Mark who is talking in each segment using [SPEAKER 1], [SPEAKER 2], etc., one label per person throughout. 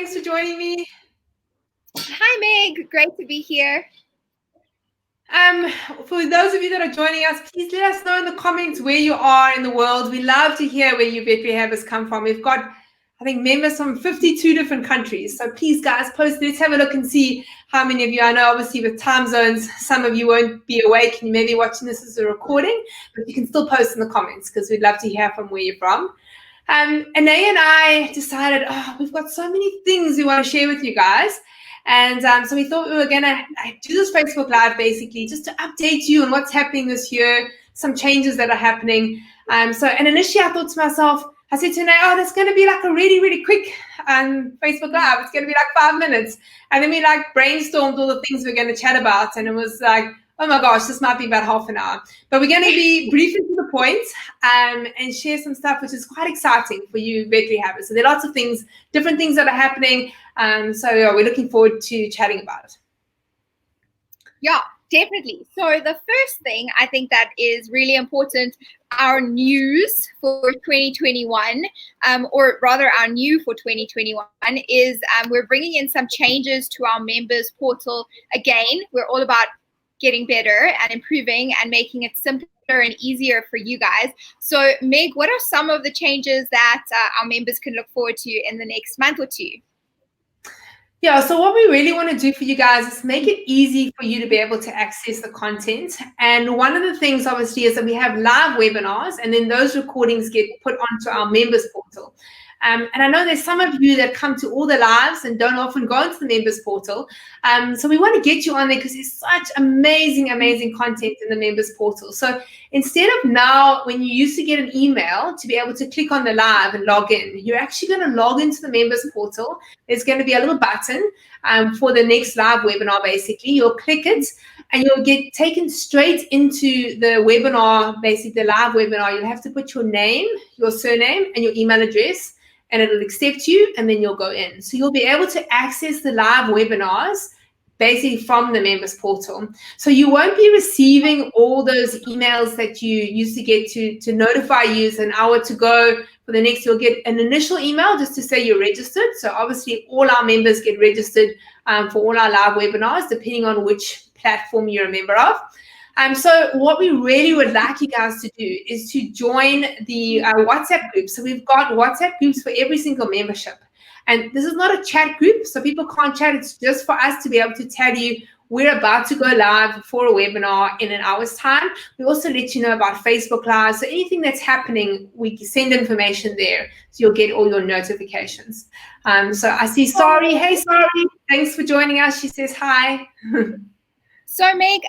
[SPEAKER 1] Thanks for joining me.
[SPEAKER 2] Hi, Meg. Great to be here.
[SPEAKER 1] For those of you that are joining us, please let us know in the comments where you are in the world. We love to hear where you vet rehabbers come from. We've got, I think, members from 52 different countries. So please, guys, post. Let's have a look and see how many of you. I know, obviously, with time zones, some of you won't be awake and you may be watching this as a recording, but you can still post in the comments because we'd love to hear from where you're from. Anae and I decided, we've got so many things we want to share with you guys. And so we thought we were going to do this Facebook Live basically just to update you on what's happening this year, some changes that are happening. And initially I thought to myself, I said to Anae, that's going to be like a really, really quick Facebook Live. It's going to be like 5 minutes. And then we brainstormed all the things we're going to chat about. And it was like, oh my gosh, this might be about half an hour. But we're going to be brief and to the point and share some stuff which is quite exciting for you vet rehabbers. So there are lots of things, different things that are happening. We're looking forward to chatting about it.
[SPEAKER 2] Yeah, definitely. So the first thing I think that is really important, our news for 2021, or rather our new for 2021 is we're bringing in some changes to our members portal. Again, we're all about getting better and improving and making it simpler and easier for you guys. So Meg, what are some of the changes that our members can look forward to in the next month or two?
[SPEAKER 1] Yeah, so what we really want to do for you guys is make it easy for you to be able to access the content. And one of the things obviously is that we have live webinars and then those recordings get put onto our members portal. And I know there's some of you that come to all the lives and don't often go into the members portal. So we want to get you on there because there's such amazing, amazing content in the members portal. So instead of now, when you used to get an email to be able to click on the live and log in, you're actually going to log into the members portal. There's going to be a little button for the next live webinar, basically. You'll click it and you'll get taken straight into the webinar, basically the live webinar. You'll have to put your name, your surname, and your email address, and it'll accept you, and then you'll go in. So you'll be able to access the live webinars basically from the members portal. So you won't be receiving all those emails that you used to get to notify you an hour to go for the next. You'll get an initial email just to say you're registered. So obviously all our members get registered for all our live webinars, depending on which platform you're a member of. So what we really would like you guys to do is to join the WhatsApp group. So we've got WhatsApp groups for every single membership. And this is not a chat group, so people can't chat. It's just for us to be able to tell you we're about to go live for a webinar in an hour's time. We also let you know about Facebook Live. So anything that's happening, we send information there. So you'll get all your notifications. So I see Sari. Hey, Sari. Thanks for joining us. She says hi.
[SPEAKER 2] So Meg,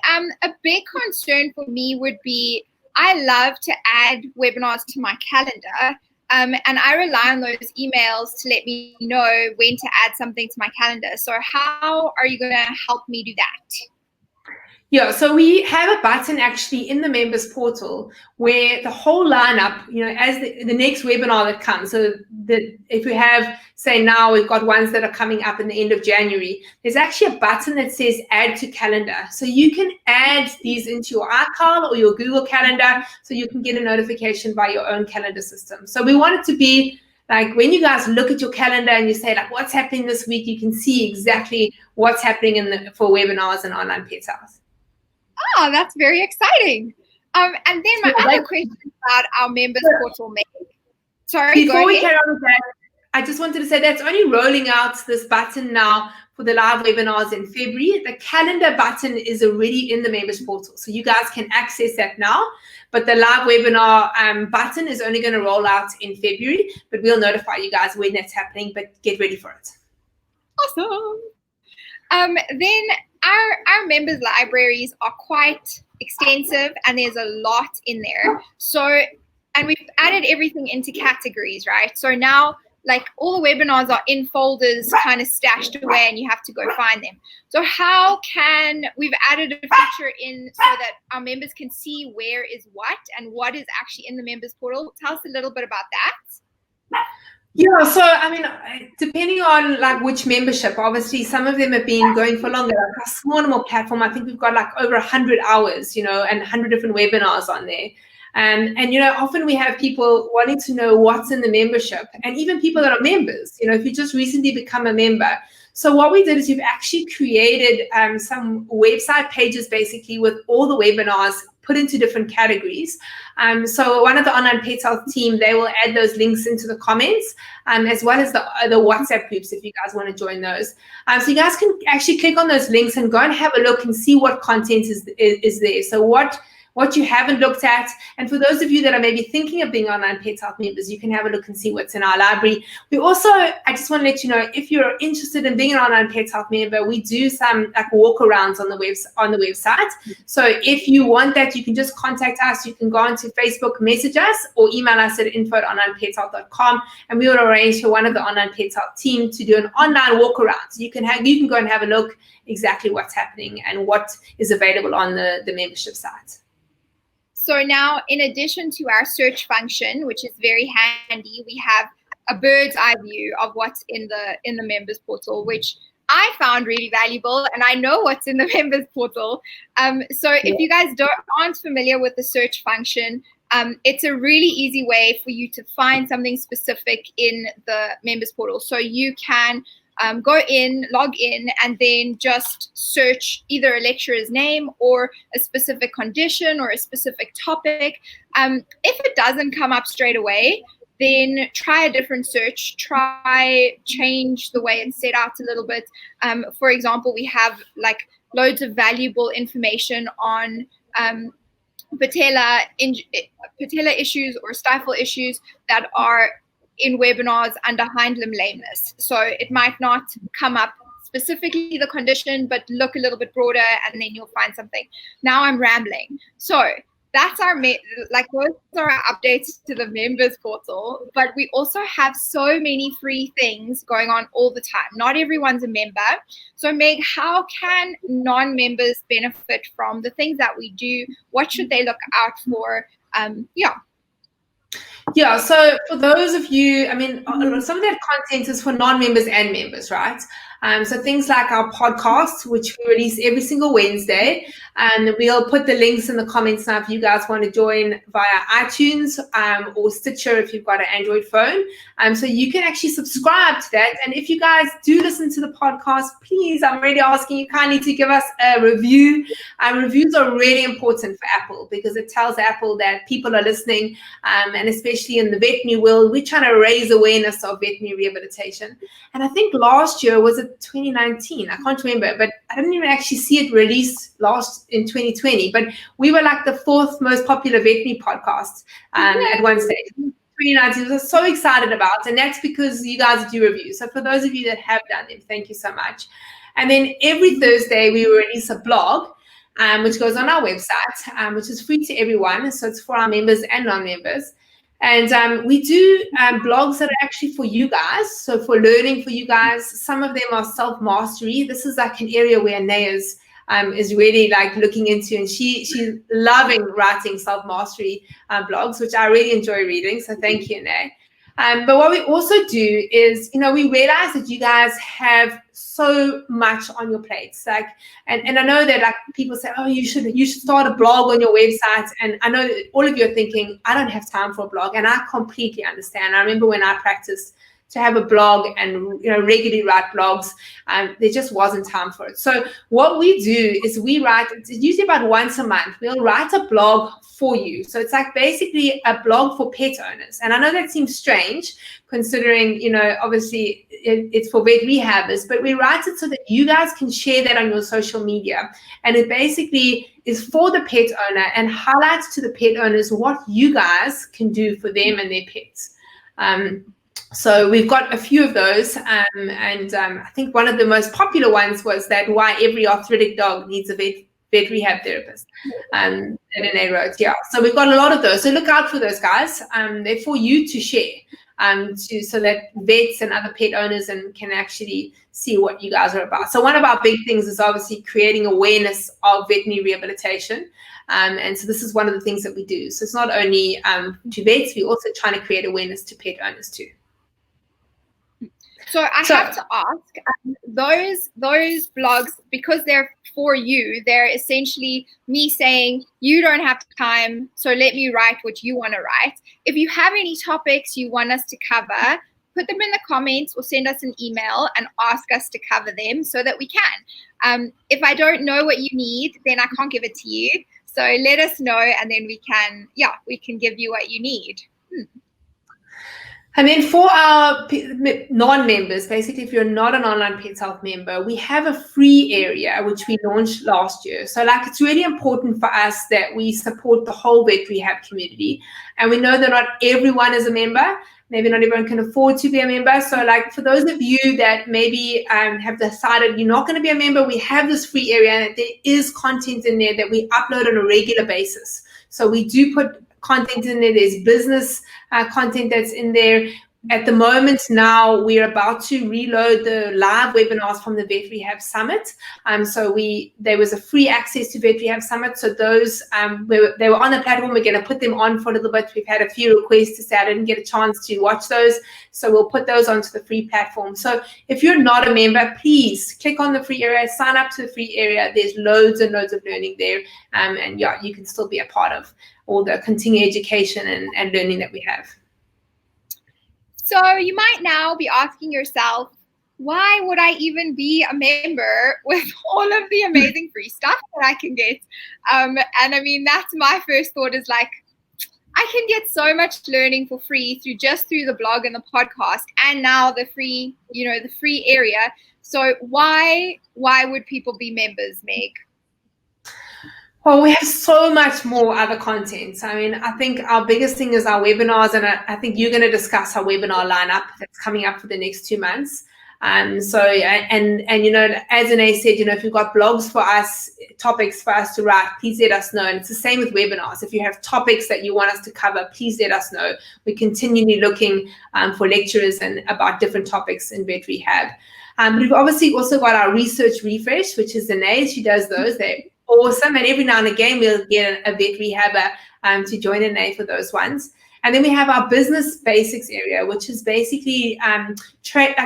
[SPEAKER 2] a big concern for me would be I love to add webinars to my calendar, and I rely on those emails to let me know when to add something to my calendar. So how are you going to help me do that?
[SPEAKER 1] Yeah, so we have a button actually in the members portal where the whole lineup, as the next webinar that comes, so that if we have, say now we've got ones that are coming up in the end of January, there's actually a button that says add to calendar. So you can add these into your iCal or your Google Calendar so you can get a notification by your own calendar system. So we want it to be like when you guys look at your calendar and you say like what's happening this week, you can see exactly what's happening for webinars and online pet house.
[SPEAKER 2] Oh, that's very exciting. And then my other question about our members portal, Meg. Sorry,
[SPEAKER 1] before we carry on with that, I just wanted to say that's only rolling out this button now for the live webinars in February. The calendar button is already in the members portal, so you guys can access that now. But the live webinar button is only going to roll out in February, but we'll notify you guys when that's happening, but get ready for it.
[SPEAKER 2] Awesome. Then our members libraries are quite extensive and there's a lot in there. So, and we've added everything into categories, right? So now like all the webinars are in folders kind of stashed away and you have to go find them. So we've added a feature in so that our members can see where is what and what is actually in the members portal. Tell us a little bit about that.
[SPEAKER 1] Yeah, so I mean, depending on like which membership, obviously some of them have been going for longer. Like our Small Animal platform, I think we've got like over 100 hours, and 100 different webinars on there. And often we have people wanting to know what's in the membership, and even people that are members, if you just recently become a member. So what we did is we've actually created some website pages basically with all the webinars put into different categories. So one of the online pet health team, they will add those links into the comments, as well as the WhatsApp groups if you guys want to join those. So you guys can actually click on those links and go and have a look and see what content is there. So what you haven't looked at. And for those of you that are maybe thinking of being online pet health members, you can have a look and see what's in our library. We also, I just want to let you know, if you're interested in being an online pet health member, we do some like walkarounds on the website. So if you want that, you can just contact us. You can go onto Facebook, message us, or email us at info@onlinepethealth.com, and we will arrange for one of the online pet health team to do an online walkaround. So you can go and have a look exactly what's happening and what is available on the membership site.
[SPEAKER 2] So now, in addition to our search function, which is very handy, we have a bird's eye view of what's in the members portal, which I found really valuable, and I know what's in the members portal. So if you guys aren't familiar with the search function, it's a really easy way for you to find something specific in the members portal. So you can go in, log in, and then just search either a lecturer's name or a specific condition or a specific topic. If it doesn't come up straight away, then try a different search. Try change the way it's set out a little bit. For example, we have like loads of valuable information on patella issues or stifle issues that are in webinars under hind limb lameness. So it might not come up specifically the condition, but look a little bit broader, and then you'll find something. Now I'm rambling. So that's those are our updates to the members portal, but we also have so many free things going on all the time. Not everyone's a member. So Meg, how can non-members benefit from the things that we do? What should they look out for?
[SPEAKER 1] Yeah, so for those of you, some of that content is for non-members and members, right? So things like our podcast, which we release every single Wednesday, and we'll put the links in the comments now if you guys want to join via iTunes or Stitcher if you've got an Android phone. So you can actually subscribe to that. And if you guys do listen to the podcast, please, I'm really asking you kindly to give us a review. Reviews are really important for Apple because it tells Apple that people are listening, and especially in the veterinary world, we're trying to raise awareness of veterinary rehabilitation. And I think last year, was it 2019? I can't remember, but I didn't even actually see it released in 2020. But we were like the 4th most popular veterinary podcast at one stage. 2019, I was so excited about, and that's because you guys do reviews. So for those of you that have done them, thank you so much. And then every Thursday we release a blog, which goes on our website, which is free to everyone. So it's for our members and non-members. And we do blogs that are actually for you guys. So for learning for you guys, some of them are self-mastery. This is like an area where Naya's is really like looking into, and she's loving writing self-mastery blogs, which I really enjoy reading. So thank you, Naya. But what we also do is, we realize that you guys have so much on your plates. Like, and I know that like people say, oh, you should start a blog on your website. And I know that all of you are thinking, I don't have time for a blog, and I completely understand. I remember when I practiced to have a blog and regularly write blogs, there just wasn't time for it. So what we do is we write, it's usually about once a month, we'll write a blog for you. So it's like basically a blog for pet owners. And I know that seems strange considering, obviously it's for vet rehabbers, but we write it so that you guys can share that on your social media. And it basically is for the pet owner and highlights to the pet owners what you guys can do for them and their pets. So we've got a few of those, and I think one of the most popular ones was that why every arthritic dog needs a vet rehab therapist. And they wrote, yeah. So we've got a lot of those. So look out for those guys. They're for you to share, so that vets and other pet owners can actually see what you guys are about. So one of our big things is obviously creating awareness of veterinary rehabilitation. And so this is one of the things that we do. So it's not only to vets, we're also trying to create awareness to pet owners too.
[SPEAKER 2] So I have to ask, those blogs, because they're for you, they're essentially me saying, you don't have time, so let me write what you want to write. If you have any topics you want us to cover, put them in the comments or send us an email and ask us to cover them so that we can. If I don't know what you need, then I can't give it to you. So let us know, and then we can give you what you need.
[SPEAKER 1] And then for our non-members, basically, if you're not an online Pets Health member, we have a free area which we launched last year. So it's really important for us that we support the whole vet rehab community. And we know that not everyone is a member. Maybe not everyone can afford to be a member. So for those of you that maybe have decided you're not going to be a member, we have this free area, and there is content in there that we upload on a regular basis. So we do put content in there. There's business content that's in there. At the moment now, we're about to reload the live webinars from the Vet Rehab Summit. So there was a free access to Vet Rehab Summit. So those, they were on the platform. We're going to put them on for a little bit. We've had a few requests to say I didn't get a chance to watch those. So we'll put those onto the free platform. So if you're not a member, please click on the free area, sign up to the free area. There's loads and loads of learning there. And yeah, you can still be a part of all the continuing education and learning that we have.
[SPEAKER 2] So you might now be asking yourself, why would I even be a member with all of the amazing free stuff that I can get? And I mean, that's my first thought, is I can get so much learning for free through the blog and the podcast, and now the free area. So why would people be members, Meg?
[SPEAKER 1] Well, we have so much more other content. I mean, I think our biggest thing is our webinars, and I think you're going to discuss our webinar lineup that's coming up for the next 2 months. So as Anae said, if you've got blogs for us, topics for us to write, please let us know. And it's the same with webinars. If you have topics that you want us to cover, please let us know. We're continually looking for lecturers and about different topics in vet rehab. But we've obviously also got our research refresh, which is Anae. She does those. They're awesome. And every now and again, we'll get a vet rehabber to join Anae for those ones. And then we have our business basics area, which is basically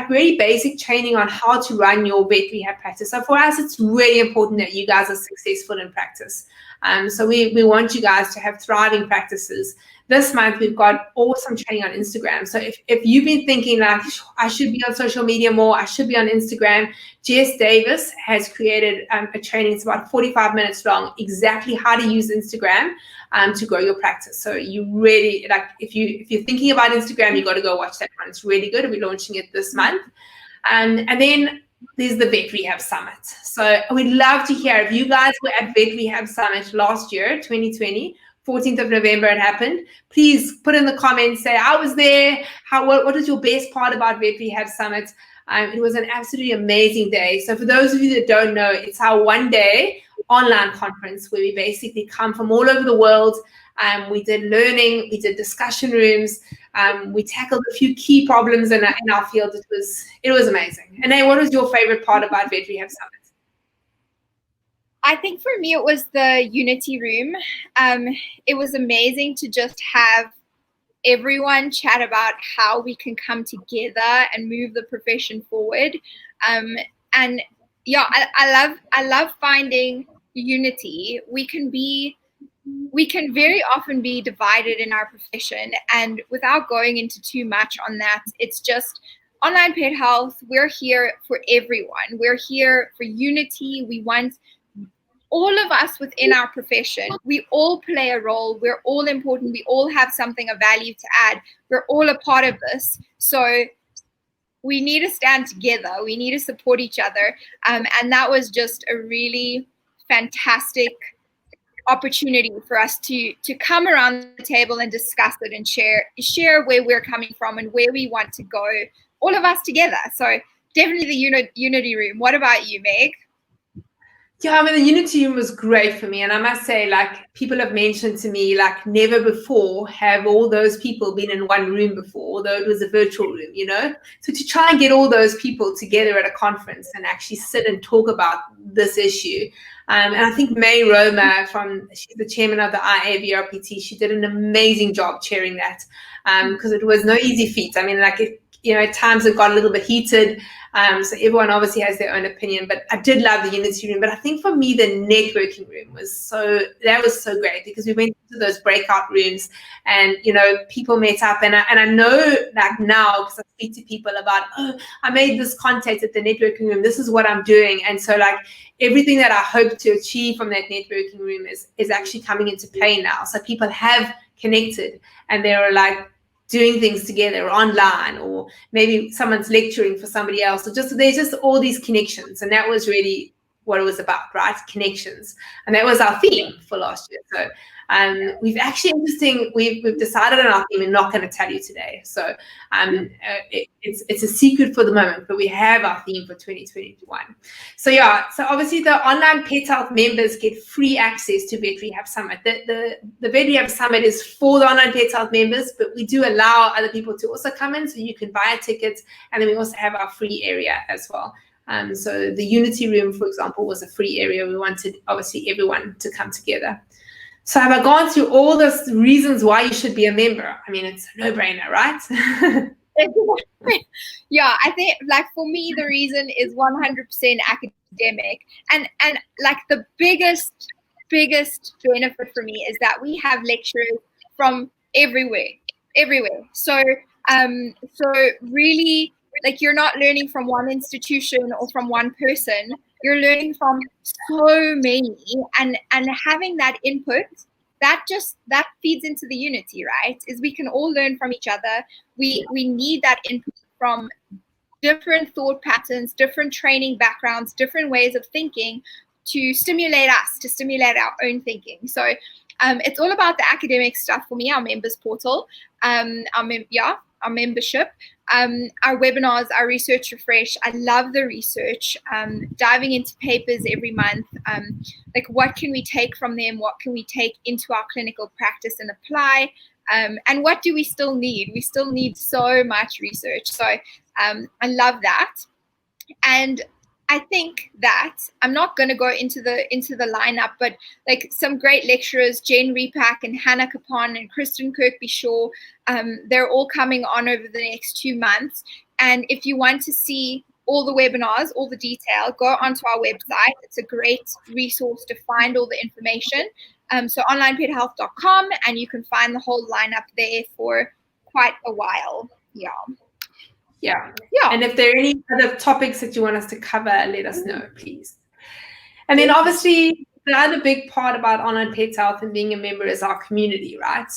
[SPEAKER 1] very basic training on how to run your vet rehab practice. So for us, it's really important that you guys are successful in practice. So we want you guys to have thriving practices. This month, we've got awesome training on Instagram. So if you've been thinking I should be on social media more, I should be on Instagram, Jess Davis has created a training. It's about 45 minutes long, exactly how to use Instagram to grow your practice. So you really, if you're thinking about Instagram, you got to go watch that one. It's really good. We're launching it this month. And then there's the Vet Rehab Summit. So we'd love to hear if you guys were at Vet Rehab Summit last year, 2020, 14th of November it happened. Please put in the comments, say, I was there. What was your best part about Vet Rehab Summit? It was an absolutely amazing day. So for those of you that don't know, it's our one-day online conference where we basically come from all over the world. We did learning, we did discussion rooms, we tackled a few key problems in our field. It was amazing. And then what was your favorite part about Vet Rehab Summit?
[SPEAKER 2] I think for me, it was the Unity room. It was amazing to just have everyone chat about how we can come together and move the profession forward. And yeah, I love finding unity. We can very often be divided in our profession, and without going into too much on that, it's just online pet health. We're here for everyone. We're here for unity. We want all of us within our profession. We all play a role. We're all important. We all have something of value to add. We're all a part of this. So we need to stand together. We need to support each other. And that was just a really fantastic opportunity for us to come around the table and discuss it and share where we're coming from and where we want to go, all of us together. So definitely the Unity room. What about you, Meg?
[SPEAKER 1] Yeah, I mean, the Unity room was great for me. And I must say, people have mentioned to me, never before have all those people been in one room before, although it was a virtual room, So to try and get all those people together at a conference and actually sit and talk about this issue. And I think May Roma, she's the chairman of the IAVRPT, she did an amazing job chairing that because it was no easy feat. I mean, at times it got a little bit heated. So everyone obviously has their own opinion, but I did love the unity room. But I think for me, the networking room was so great, because we went to those breakout rooms and, people met up, and I know like now, because I speak to people about, I made this contact at the networking room, this is what I'm doing. And so like everything that I hope to achieve from that networking room is actually coming into play now. So people have connected and they're like doing things together online, or maybe someone's lecturing for somebody else, or there's just all these connections. And that was really what it was about, right? Connections. And that was our theme for last year. So we've decided on our theme. We're not going to tell you today. So it's a secret for the moment, but we have our theme for 2021. So so obviously the online Pet Health members get free access to Vet Rehab Summit. The Vet Rehab Summit is for the online Pet Health members, but we do allow other people to also come in, so you can buy a ticket, and then we also have our free area as well. So the Unity Room, for example, was a free area. We wanted, obviously, everyone to come together. So have I gone through all the reasons why you should be a member? I mean, it's a no-brainer, right?
[SPEAKER 2] Yeah, I think like for me, the reason is 100% academic. And like the biggest benefit for me is that we have lecturers from everywhere. So really, like, you're not learning from one institution or from one person. You're learning from so many, and having that input, that feeds into the unity, right? Is we can all learn from each other. We need that input from different thought patterns, different training backgrounds, different ways of thinking, to stimulate us, to stimulate our own thinking. So it's all about the academic stuff for me. Our members portal, our membership, our webinars, our research refresh. I love the research, diving into papers every month. Like, what can we take from them? What can we take into our clinical practice and apply? And what do we still need? We still need so much research. So I love that. And I think that I'm not going to go into the lineup, but like some great lecturers, Jen Repack and Hannah Capon and Kristen Kirkby-Shaw, they're all coming on over the next 2 months. And if you want to see all the webinars, all the detail, go onto our website. It's a great resource to find all the information. So onlinepethealth.com, and you can find the whole lineup there for quite a while.
[SPEAKER 1] Yeah. And if there are any other topics that you want us to cover, let us know, please. And then obviously the other big part about Online Pet Health and being a member is our community, right?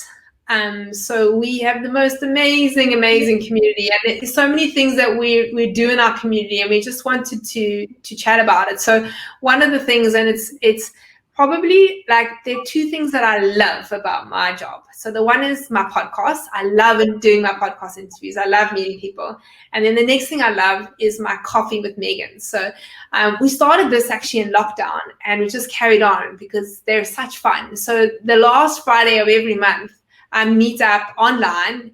[SPEAKER 1] So we have the most amazing community, and there's so many things that we do in our community, and we just wanted to chat about it. So one of the things, and it's probably like, there are two things that I love about my job. So the one is my podcast. I love doing my podcast interviews. I love meeting people. And then the next thing I love is my coffee with Megan. So we started this actually in lockdown, and we just carried on because they're such fun. So the last Friday of every month, I meet up online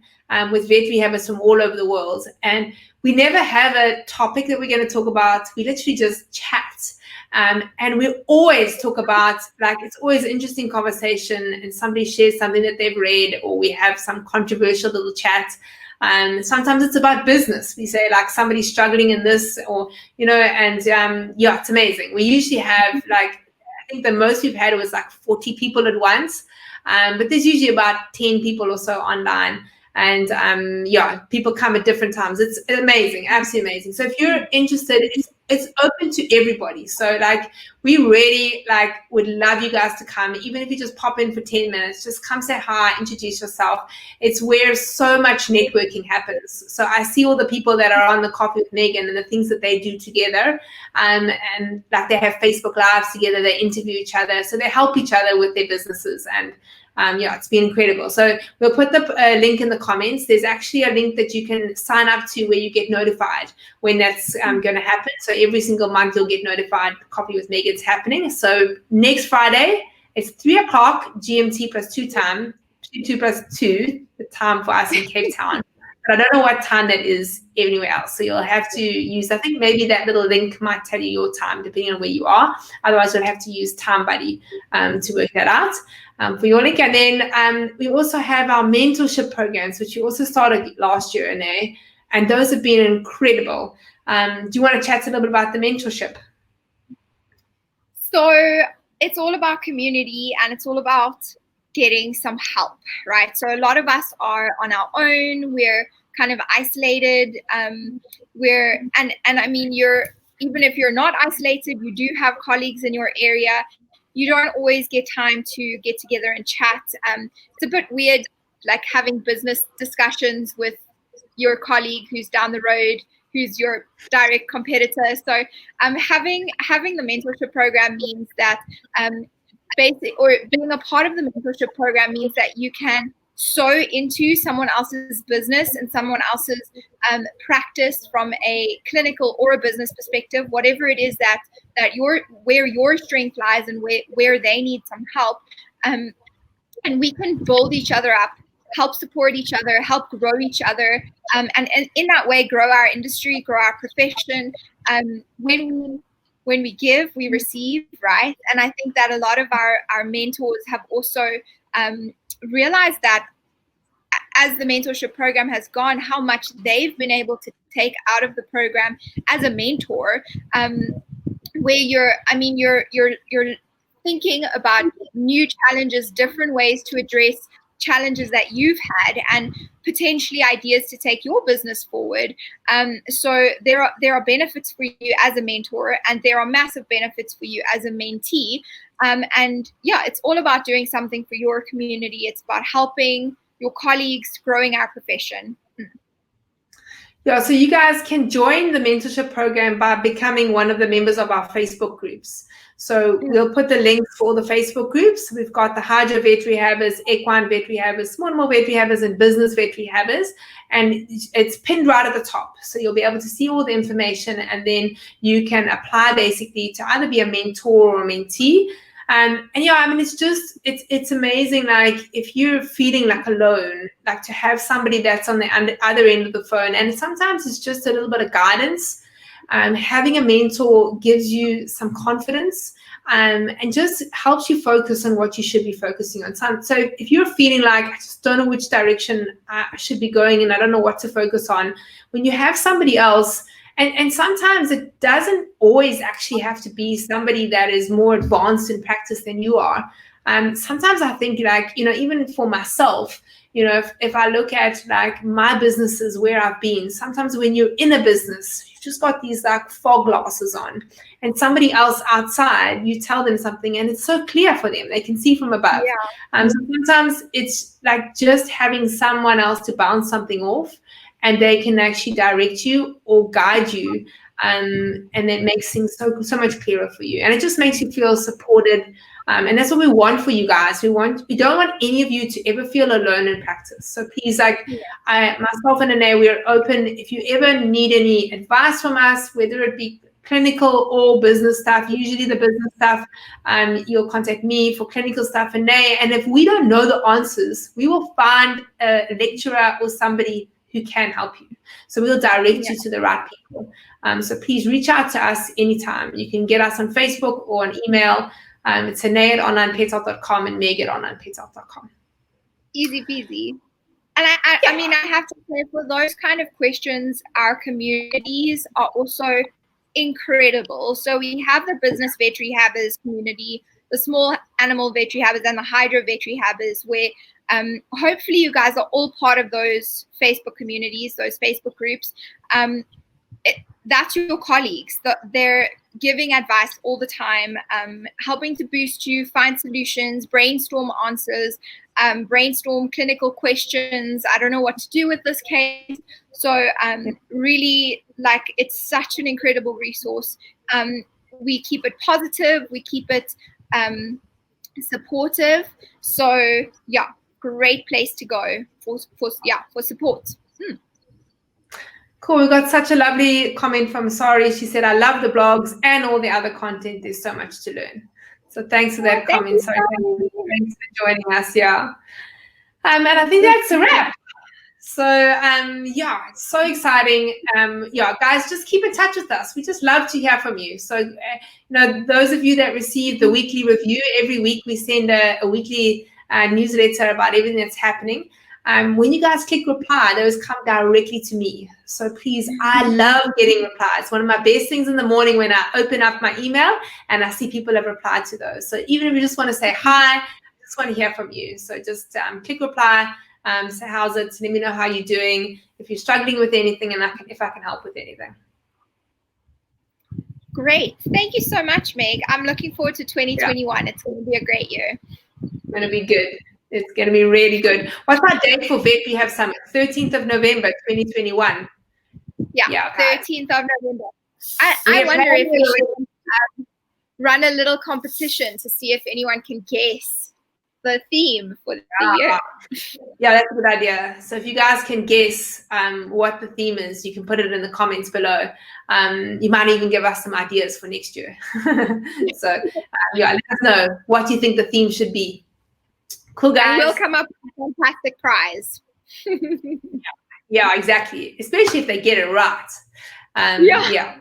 [SPEAKER 1] with vet rehabbers from all over the world. And we never have a topic that we're going to talk about. We literally just chat. And we always talk about, like, it's always an interesting conversation, and somebody shares something that they've read, or we have some controversial little chat. Sometimes it's about business. We say, like, somebody's struggling in this, or, and it's amazing. We usually have, like, I think the most we've had was like 40 people at once. But there's usually about 10 people or so online. And people come at different times. It's amazing, absolutely amazing. So if you're interested, it's open to everybody. So like, we really would love you guys to come, even if you just pop in for 10 minutes. Just come say hi, introduce yourself. It's where so much networking happens. So I see all the people that are on the Coffee with Megan and the things that they do together, and like, they have Facebook Lives together. They interview each other, so they help each other with their businesses. And it's been incredible. So we'll put the link in the comments. There's actually a link that you can sign up to where you get notified when that's going to happen. So every single month you'll get notified Coffee with Megan's happening. So next Friday, it's 3:00 GMT plus 2 time, 2 plus 2, the time for us in Cape Town. But I don't know what time that is anywhere else. So you'll have to use, I think maybe that little link might tell you your time, depending on where you are. Otherwise, you'll have to use Time Buddy to work that out for your link. And then we also have our mentorship programs, which we also started last year, Anae. And those have been incredible. Do you want to chat a little bit about the mentorship?
[SPEAKER 2] So it's all about community, and it's all about getting some help, right? So a lot of us are on our own. We're kind of isolated. And I mean, even if you're not isolated, you do have colleagues in your area. You don't always get time to get together and chat. It's a bit weird, like having business discussions with your colleague who's down the road, who's your direct competitor. So having the mentorship program means that being a part of the mentorship program means that you can sow into someone else's business and someone else's practice from a clinical or a business perspective, whatever it is that where your strength lies and where they need some help. And we can build each other up, help support each other, help grow each other, and in that way grow our industry, grow our profession. When we give, we receive, right? And I think that a lot of our mentors have also realized that as the mentorship program has gone, how much they've been able to take out of the program as a mentor, where you're thinking about new challenges, different ways to address challenges that you've had, and potentially ideas to take your business forward. So there are benefits for you as a mentor, and there are massive benefits for you as a mentee. And yeah, it's all about doing something for your community. It's about helping your colleagues, growing our profession.
[SPEAKER 1] Yeah, so you guys can join the mentorship program by becoming one of the members of our Facebook groups. So we'll put the links for all the Facebook groups. We've got the Hydro Vet Rehabbers, Equine Vet Rehabbers, Small Animal Vet Rehabbers, and Business Vet Rehabbers. And it's pinned right at the top. So you'll be able to see all the information, and then you can apply basically to either be a mentor or a mentee. And yeah, I mean, it's amazing. Like if you're feeling like alone, like to have somebody that's on the other end of the phone, and sometimes it's just a little bit of guidance. Having a mentor gives you some confidence, and just helps you focus on what you should be focusing on. So if you're feeling like, I just don't know which direction I should be going and I don't know what to focus on, when you have somebody else, and sometimes it doesn't always actually have to be somebody that is more advanced in practice than you are. Sometimes I think, like, even for myself, if I look at like my businesses where I've been, sometimes when you're in a business, you've just got these like fog glasses on, and somebody else outside, you tell them something and it's so clear for them. They can see from above. So sometimes it's like just having someone else to bounce something off, and they can actually direct you or guide you. And it makes things so much clearer for you. And it just makes you feel supported. And that's what we want for you guys. We don't want any of you to ever feel alone in practice. So please, myself and Anae, we're open. If you ever need any advice from us, whether it be clinical or business stuff, usually the business stuff, you'll contact me. For clinical stuff, Anae. And if we don't know the answers, we will find a lecturer or somebody who can help you. So we'll direct you to the right people. So please reach out to us anytime. You can get us on Facebook or an email. It's Anae@onlinepetshealth.com and Meg@onlinepetshealth.com.
[SPEAKER 2] Easy peasy. And I mean, I have to say, for those kind of questions, our communities are also incredible. So we have the Business Vet Rehabbers community, the Small Animal Vet Rehabbers, and the Hydro Vet Rehabbers, where hopefully you guys are all part of those Facebook communities, those Facebook groups. That's your colleagues. They're giving advice all the time, helping to boost you, find solutions, brainstorm answers, brainstorm clinical questions. I don't know what to do with this case. So really, like, it's such an incredible resource. We keep it positive. We keep it supportive. So yeah, great place to go for support.
[SPEAKER 1] Cool. We got such a lovely comment from Sari. She said, I love the blogs and all the other content. There's so much to learn. So thanks for that comment. Sorry, thanks for joining us. Yeah. And I think that's a wrap. So it's so exciting. Guys, just keep in touch with us. We just love to hear from you. So those of you that receive the weekly review, every week we send a weekly newsletter about everything that's happening. when you guys click reply, those come directly to me. So please, I love getting replies. One of my best things in the morning when I open up my email and I see people have replied to those. So even if you just want to say hi, I just want to hear from you. So just click reply, say how's it, let me know how you're doing, if you're struggling with anything, and if I can help with anything.
[SPEAKER 2] Great. Thank you so much, Meg. I'm looking forward to 2021. It's going to be a great year.
[SPEAKER 1] It's going to be good. It's going to be really good. What's our date for VetBehave Summit? 13th of November, 2021.
[SPEAKER 2] Yeah, 13th of November. I wonder if we should run a little competition to see if anyone can guess the theme for the year.
[SPEAKER 1] Yeah, that's a good idea. So if you guys can guess what the theme is, you can put it in the comments below. You might even give us some ideas for next year. So let us know what you think the theme should be. Cool, guys.
[SPEAKER 2] And we'll come up with a fantastic prize.
[SPEAKER 1] Yeah, exactly. Especially if they get it right.
[SPEAKER 2] Yeah.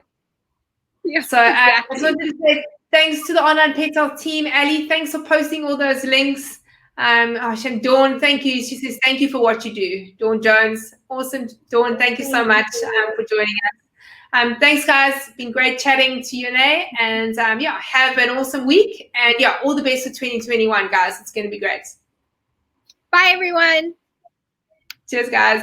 [SPEAKER 1] So I just wanted to say thanks to the Online Pet Health team. Ali, thanks for posting all those links. And Dawn, thank you. She says thank you for what you do. Dawn Jones, awesome. Dawn, thank you so much for joining us. Thanks, guys. It's been great chatting to you, Nay. And have an awesome week. And all the best for 2021, guys. It's going to be great.
[SPEAKER 2] Bye, everyone.
[SPEAKER 1] Cheers, guys.